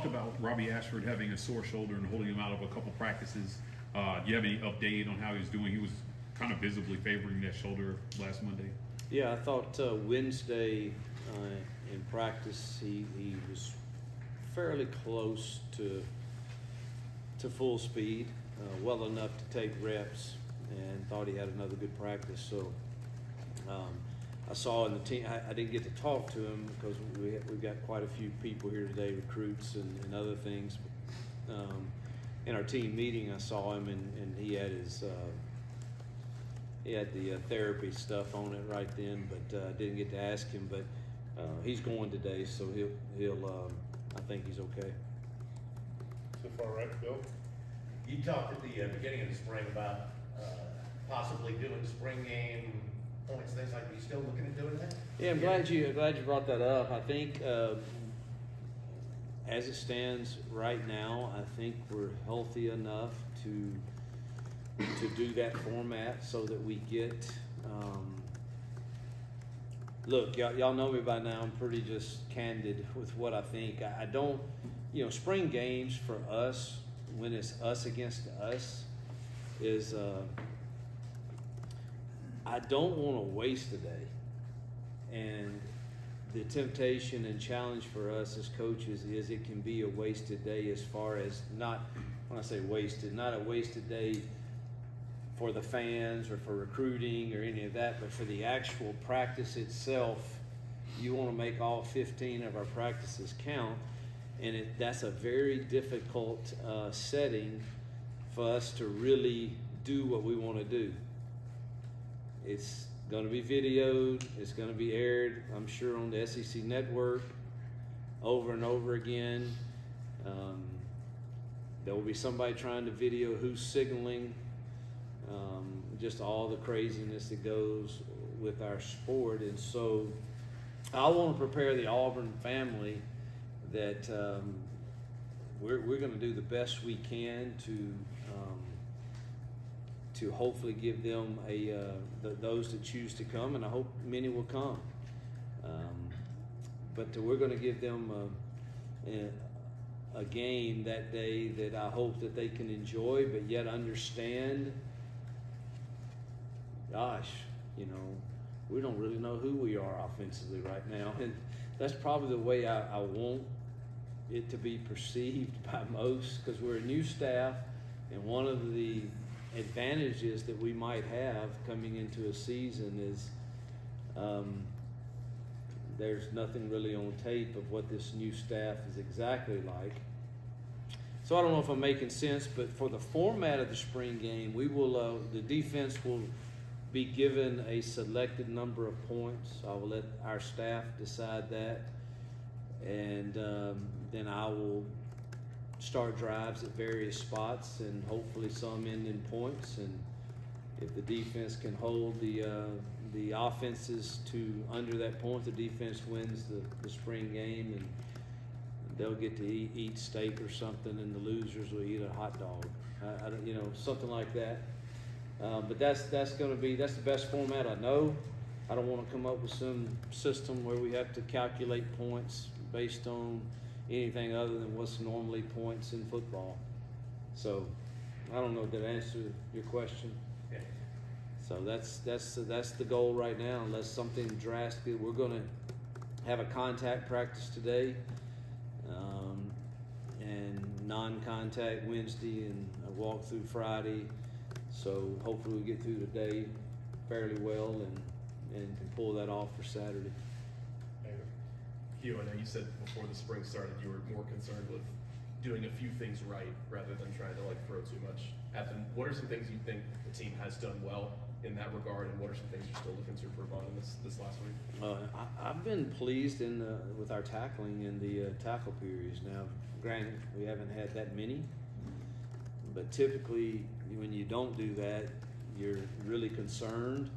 talked about Robbie Ashford having a sore shoulder and holding him out of a couple practices. Do you have any update on how he's doing? He was kind of visibly favoring that shoulder last Monday. Yeah, I thought Wednesday in practice he was fairly close to full speed, well enough to take reps, and thought he had another good practice. So I saw in the team, I didn't get to talk to him because we've got quite a few people here today, recruits and other things. In our team meeting, I saw him, and he had the therapy stuff on it right then, but didn't get to ask him. But he's going today, so he'll I think he's okay. So far, right, Bill? You talked at the beginning of the spring about possibly doing spring game points, things like that. Are you still looking at doing that? Yeah, I'm glad you brought that up. I think as it stands right now, I think we're healthy enough to do that format so that we get. Look, y'all know me by now. I'm pretty just candid with what I think. I don't, spring games for us, when it's us against us, is I don't want to waste a day. And the temptation and challenge for us as coaches is it can be a wasted day, as far as not, when I say wasted, not a wasted day for the fans or for recruiting or any of that, but for the actual practice itself. You want to make all 15 of our practices count, and that's a very difficult setting for us to really do what we want to do. It's going to be videoed, it's going to be aired, I'm sure, on the SEC network over and over again. There will be somebody trying to video who's signaling, just all the craziness that goes with our sport. And so I want to prepare the Auburn family that we're going to do the best we can to hopefully give them those that choose to come, and I hope many will come. But we're going to give them a game that day that I hope that they can enjoy, but yet understand, gosh, we don't really know who we are offensively right now. And that's probably the way I want it to be perceived by most, because we're a new staff, and one of the advantages that we might have coming into a season is there's nothing really on tape of what this new staff is exactly like. So I don't know if I'm making sense, but for the format of the spring game, we will the defense will be given a selected number of points. I will let our staff decide that, and then I will start drives at various spots, and hopefully some end in points. And if the defense can hold the offenses to under that point, the defense wins the spring game, and they'll get to eat steak or something, and the losers will eat a hot dog. I don't, something like that. But that's the best format I know. I don't want to come up with some system where we have to calculate points based on anything other than what's normally points in football. So I don't know if that answered your question. Yeah. So that's the goal right now. Unless something drastic, we're going to have a contact practice today, and non-contact Wednesday, and a walkthrough Friday. So hopefully we get through the day fairly well and can pull that off for Saturday. Hugh, I know you said before the spring started you were more concerned with doing a few things right rather than trying to throw too much at them. What are some things you think the team has done well in that regard, and what are some things you're still looking to improve on in this last week? I've been pleased with our tackling in the tackle periods. Now, granted, we haven't had that many, but typically when you don't do that, you're really concerned.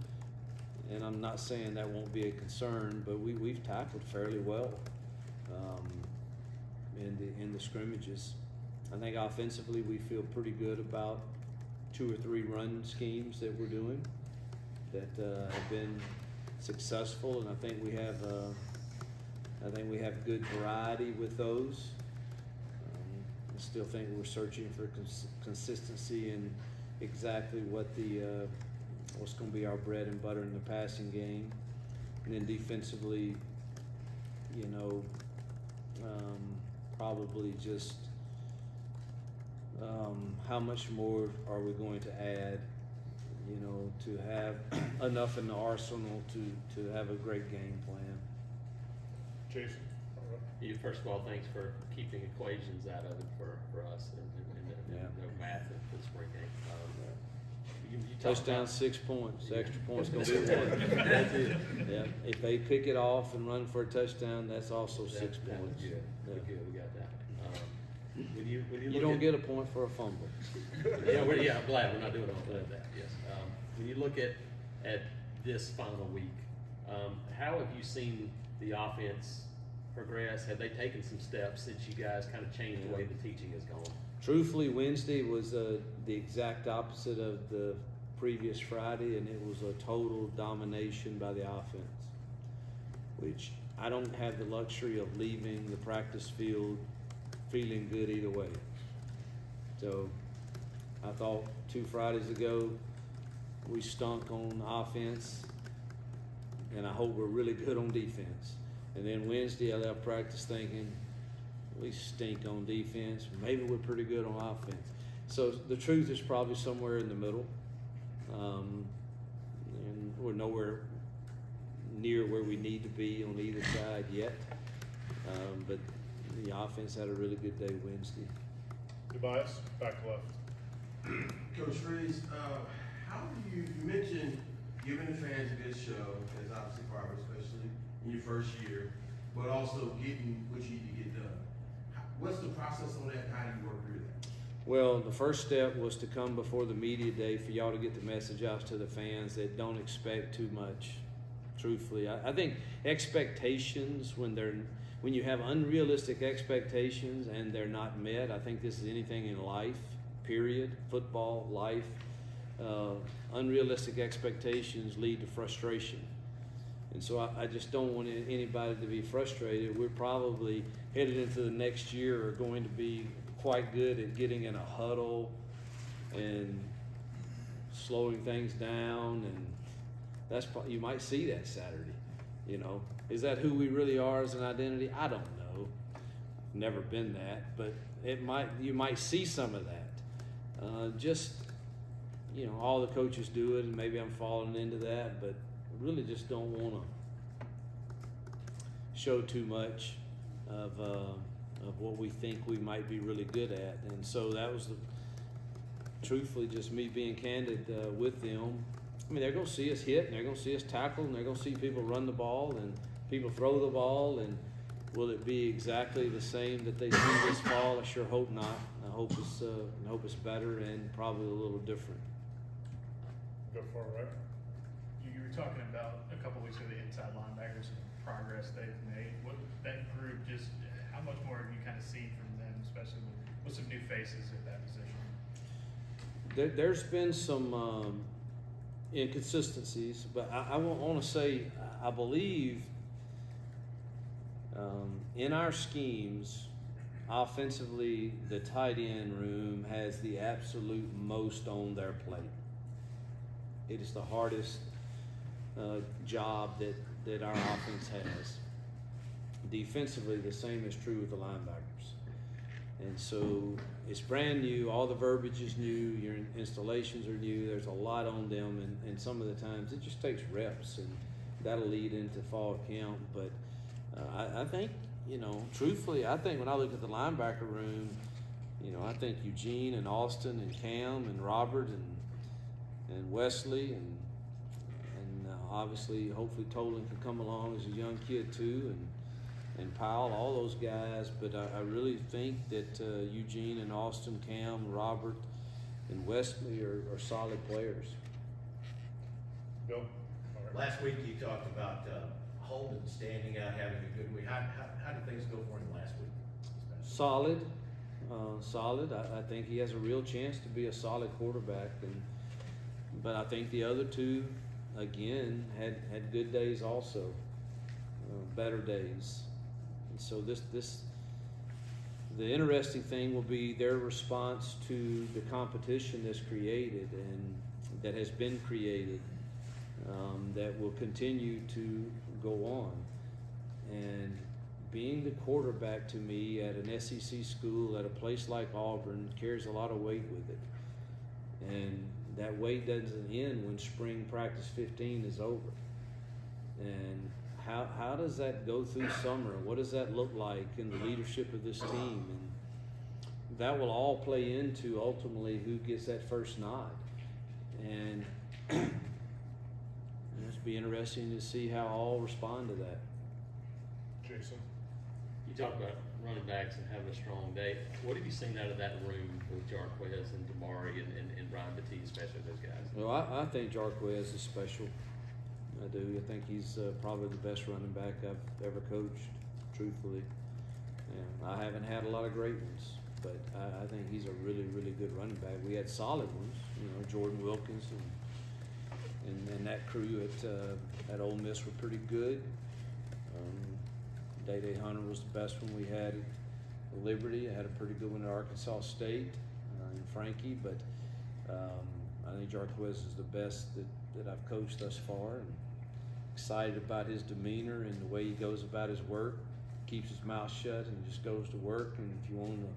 And I'm not saying that won't be a concern, but we've tackled fairly well in the scrimmages. I think offensively we feel pretty good about 2 or 3 run schemes that we're doing that have been successful, and I think we have good variety with those. still think we're searching for consistency in exactly what the what's going to be our bread and butter in the passing game, and then defensively, you know, probably just how much more are we going to add, you know, to have enough in the arsenal to have a great game plan. Jason? First of all, thanks for keeping equations out of it for us and no math for the spring game. You Touchdown, 6 points. Extra points gonna be 1. That's it. Yeah, if they pick it off and run for a touchdown, that's also 6 points. Yeah, Yeah. we got that. When you You look don't at- get a point for a fumble. yeah, I'm glad we're not doing all like that. Yes. When you look at this final week, how have you seen the offense progress? Have they taken some steps since you guys kind of changed the way the teaching has gone? Truthfully, Wednesday was the exact opposite of the previous Friday, and it was a total domination by the offense, which I don't have the luxury of leaving the practice field feeling good either way. So I thought 2 Fridays ago we stunk on offense, and I hope we're really good on defense. And then Wednesday I left practice thinking we stink on defense. Maybe we're pretty good on offense. So the truth is probably somewhere in the middle, and we're nowhere near where we need to be on either side yet. But the offense had a really good day Wednesday. Tobias, back left. Coach Freeze, how do you mentioned giving the fans a good show, as obviously part of it, especially in your first year, but also getting what you need to get done. What's the process on that? How do you work through that? Well, the first step was to come before the media day for y'all to get the message out to the fans that don't expect too much. Truthfully, I think expectations when you have unrealistic expectations and they're not met, I think this is anything in life, period, football, life. Unrealistic expectations lead to frustration. And so I just don't want anybody to be frustrated. We're probably headed into the next year are going to be quite good at getting in a huddle and slowing things down, and that's you might see that Saturday. You know, is that who we really are as an identity? I don't know. I've never been that, but you might see some of that. Just, you know, all the coaches do it, and maybe I'm falling into that, but I really just don't want to show too much of what we think we might be really good at. And so that was truthfully just me being candid with them. I mean, they're going to see us hit, and they're going to see us tackle, and they're going to see people run the ball and people throw the ball. And will it be exactly the same that they see this fall? I sure hope not. I hope it's better and probably a little different. Go far right. You were talking about a couple weeks ago the inside linebackers and the progress they've made. What that group just how much more have you kind of seen from them, especially with some new faces at that position? There's been some inconsistencies, but I want to say I believe in our schemes, offensively, the tight end room has the absolute most on their plate. It is the hardest job that our offense has. Defensively, the same is true with the linebackers. And so it's brand new. All the verbiage is new. Your installations are new. There's a lot on them, and some of the times it just takes reps, and that'll lead into fall camp. But I think, you know, truthfully, I think when I look at the linebacker room, you know, I think Eugene and Austin and Cam and Robert and Wesley and obviously, hopefully, Tolan can come along as a young kid too, and Powell, all those guys. But I really think that Eugene and Austin, Cam, Robert, and Wesley are solid players. Bill? All right. Last week you talked about Holden standing out, having a good week. How did things go for him last week? Solid. I think he has a real chance to be a solid quarterback, but I think the other two, again, had good days also, better days. And so this the interesting thing will be their response to the competition that's created and that has been created, that will continue to go on. And being the quarterback to me at an SEC school, at a place like Auburn, carries a lot of weight with it. And that weight doesn't end when spring practice 15 is over. And how does that go through summer? What does that look like in the leadership of this team? And that will all play into ultimately who gets that first nod. And it'll be interesting to see how all respond to that. Jason? You talk about running backs and having a strong day. What have you seen out of that room with Jarquez and Damari and Ryan Batiste, especially those guys? Well, I think Jarquez is special. I do. I think he's probably the best running back I've ever coached, truthfully. And I haven't had a lot of great ones, but I think he's a really, really good running back. We had solid ones, Jordan Wilkins and that crew at Ole Miss were pretty good. Day Hunter was the best one we had at Liberty. I had a pretty good one at Arkansas State and Frankie, but I think Jarquez is the best that I've coached thus far, and excited about his demeanor and the way he goes about his work, keeps his mouth shut and just goes to work. And if you want to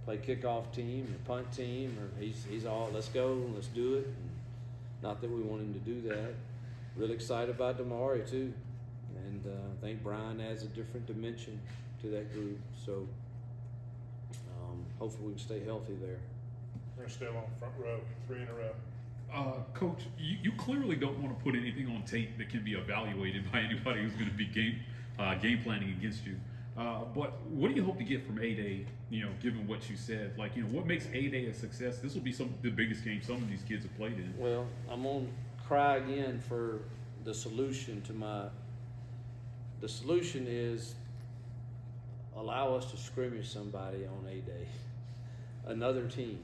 play kickoff team or punt team, or he's all, let's go, let's do it. And not that we want him to do that. Really excited about Damari too. And I think Brian adds a different dimension to that group. So hopefully we can stay healthy there. We're going to stay along front row, 3 in a row. Coach, you clearly don't want to put anything on tape that can be evaluated by anybody who's going to be game planning against you. But what do you hope to get from A-Day, given what you said? Like, what makes A-Day a success? This will be the biggest game some of these kids have played in. Well, I'm going to cry again for the solution to the solution is allow us to scrimmage somebody on A-Day, another team.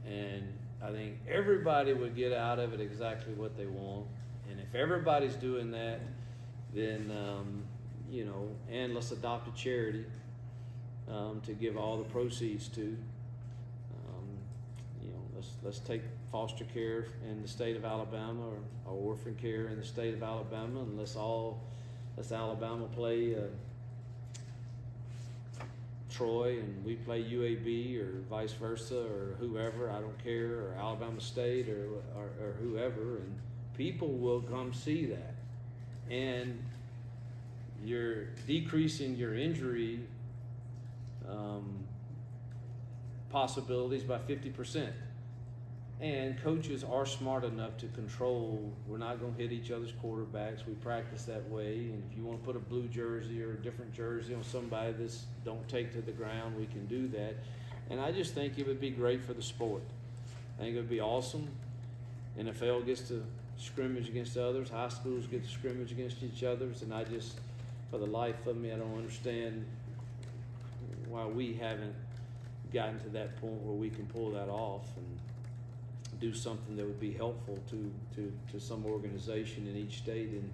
And I think everybody would get out of it exactly what they want. And if everybody's doing that, then, and let's adopt a charity to give all the proceeds to. Let's take foster care in the state of Alabama or orphan care in the state of Alabama, and let's Alabama play Troy and we play UAB or vice versa or whoever, I don't care, or Alabama State or whoever, and people will come see that. And you're decreasing your injury possibilities by 50%. And coaches are smart enough to control, we're not going to hit each other's quarterbacks. We practice that way. And if you want to put a blue jersey or a different jersey on somebody that's don't take to the ground, we can do that. And I just think it would be great for the sport. I think it would be awesome. NFL gets to scrimmage against others. High schools get to scrimmage against each other. And I just, for the life of me, I don't understand why we haven't gotten to that point where we can pull that off and do something that would be helpful to some organization in each state. And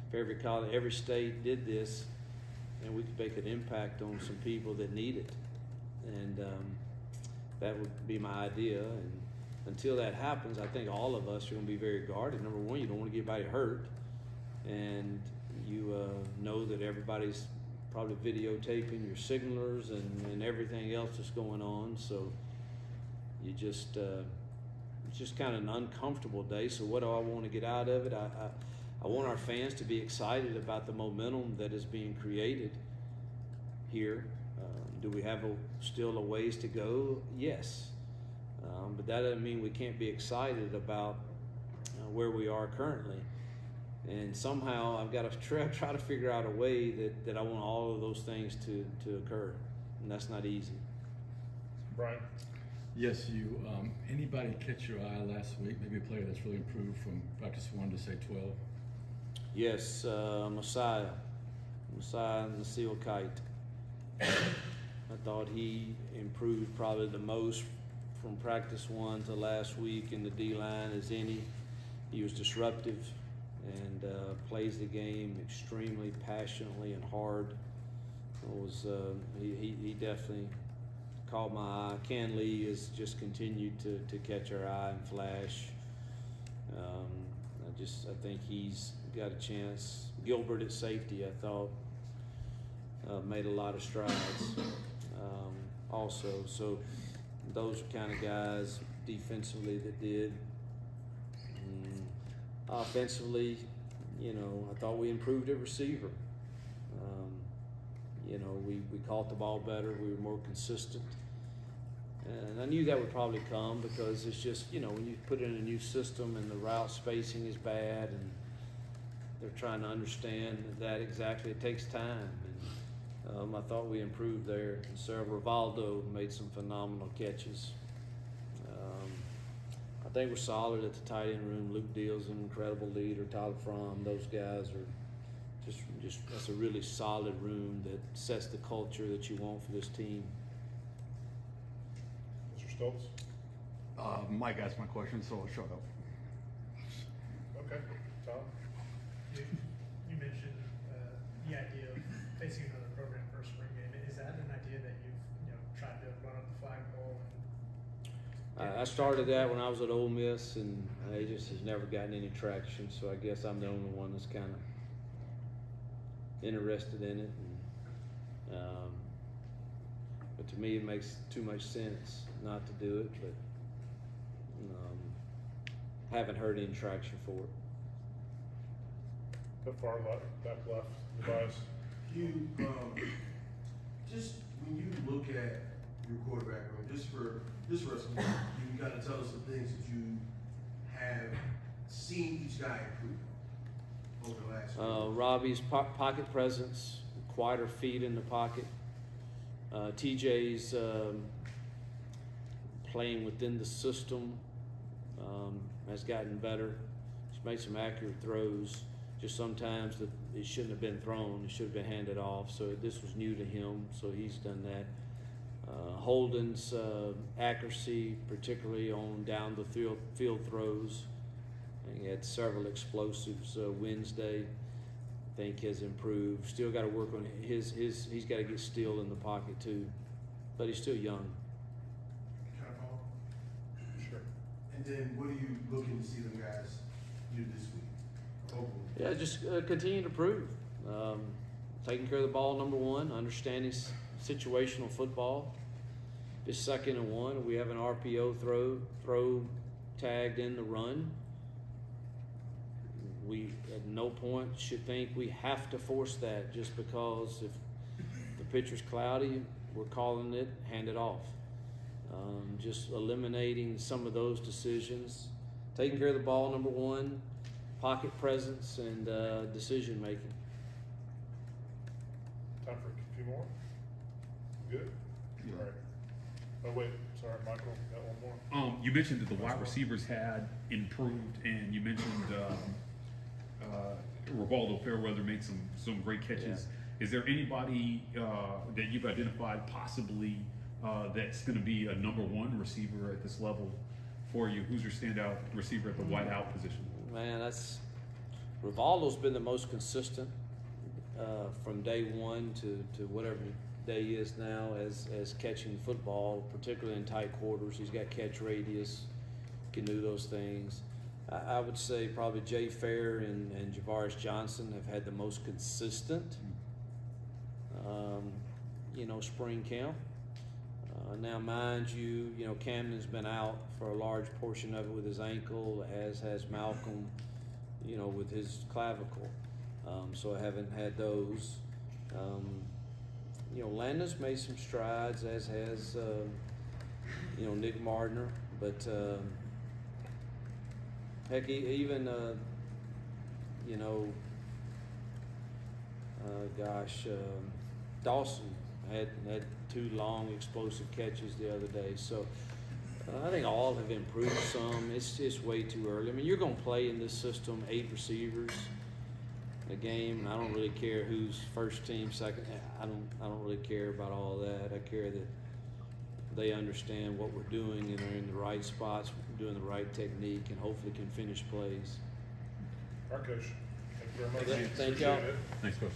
if every college, every state did this, and we could make an impact on some people that need it. And that would be my idea. And until that happens, I think all of us are going to be very guarded. Number one, you don't want to get anybody hurt, and you know that everybody's probably videotaping your signalers and everything else that's going on. So you just it's just kind of an uncomfortable day. So what do I want to get out of it? I want our fans to be excited about the momentum that is being created here. Do we have still a ways to go? Yes. But that doesn't mean we can't be excited about where we are currently. And somehow I've got to try to figure out a way that I want all of those things to occur. And that's not easy. Brian? Yes, anybody catch your eye last week? Maybe a player that's really improved from practice 1 to say 12? Yes, Messiah and the Seal Kite. I thought he improved probably the most from practice 1 to last week in the D-line as any. He was disruptive and plays the game extremely passionately and hard. He definitely caught my eye. Ken Lee has just continued to catch our eye and flash. I think he's got a chance. Gilbert at safety, I thought, made a lot of strides also. So those are kind of guys defensively that did. Offensively, I thought we improved at receiver. We caught the ball better. We were more consistent. And I knew that would probably come because it's just, when you put in a new system and the route spacing is bad and they're trying to understand that exactly, it takes time. And I thought we improved there. And Sarah Rivaldo made some phenomenal catches. I think we're solid at the tight end room. Luke Deal's an incredible leader. Tyler Fromm, those guys are just that's a really solid room that sets the culture that you want for this team. Mr. Stoltz? Mike asked my question, so I'll shut up. Okay. Tom? You mentioned the idea of facing another program for a spring game. Is that an idea that you've tried to run up the flagpole? I started that when I was at Ole Miss, and it just has never gotten any traction. So I guess I'm the only one that's kind of interested in it. And, but to me, it makes too much sense not to do it. But haven't heard any traction for it. The far left, back left, Tobias. Hugh, just when you look at your quarterback room, just for us, you got to tell us the things that you have seen each guy improve over the last year. Robbie's pocket presence, quieter feet in the pocket. TJ's playing within the system has gotten better. He's made some accurate throws. Just sometimes that it shouldn't have been thrown. It should have been handed off. So this was new to him. So he's done that. Holden's accuracy, particularly on down the field throws. He had several explosives Wednesday. I think has improved. Still got to work on his. He's got to get still in the pocket too, but he's still young. Can I follow? Sure. And then what are you looking to see them guys do this week? Hopefully. Yeah, just continue to prove. Taking care of the ball, number one. Understanding situational football. Just 2nd and 1. We have an RPO throw tagged in the run. We at no point should think we have to force that just because if the pitcher's cloudy, we're calling it, hand it off. Just eliminating some of those decisions. Taking care of the ball, number one. Pocket presence and decision making. Time for a few more? Good? Yeah. All right. Oh, wait. Sorry, Michael. Got one more. You mentioned that the wide receivers had improved, and you mentioned Rivaldo Fairweather made some great catches. Yeah. Is there anybody that you've identified possibly that's going to be a number one receiver at this level for you? Who's your standout receiver at the wide out position? Man, Rivaldo's been the most consistent from day one to whatever day he is now as catching football, particularly in tight quarters. He's got catch radius, can do those things. I would say probably Jay Fair and Javaris Johnson have had the most consistent, spring camp. Now, mind you, Camden's been out for a large portion of it with his ankle, as has Malcolm, with his clavicle. So I haven't had those. Landon's made some strides, as has, Nick Mardner. But, heck, even, Dawson had 2 long explosive catches the other day. So I think all have improved some. It's just way too early. I mean, you're going to play in this system 8 receivers a game, and I don't really care who's first team, second. I don't really care about all that. I care that they understand what we're doing and are in the right spots, doing the right technique, and hopefully can finish plays. Our coach. Thank you very much. Thank y'all. Appreciate it. Thanks, Coach.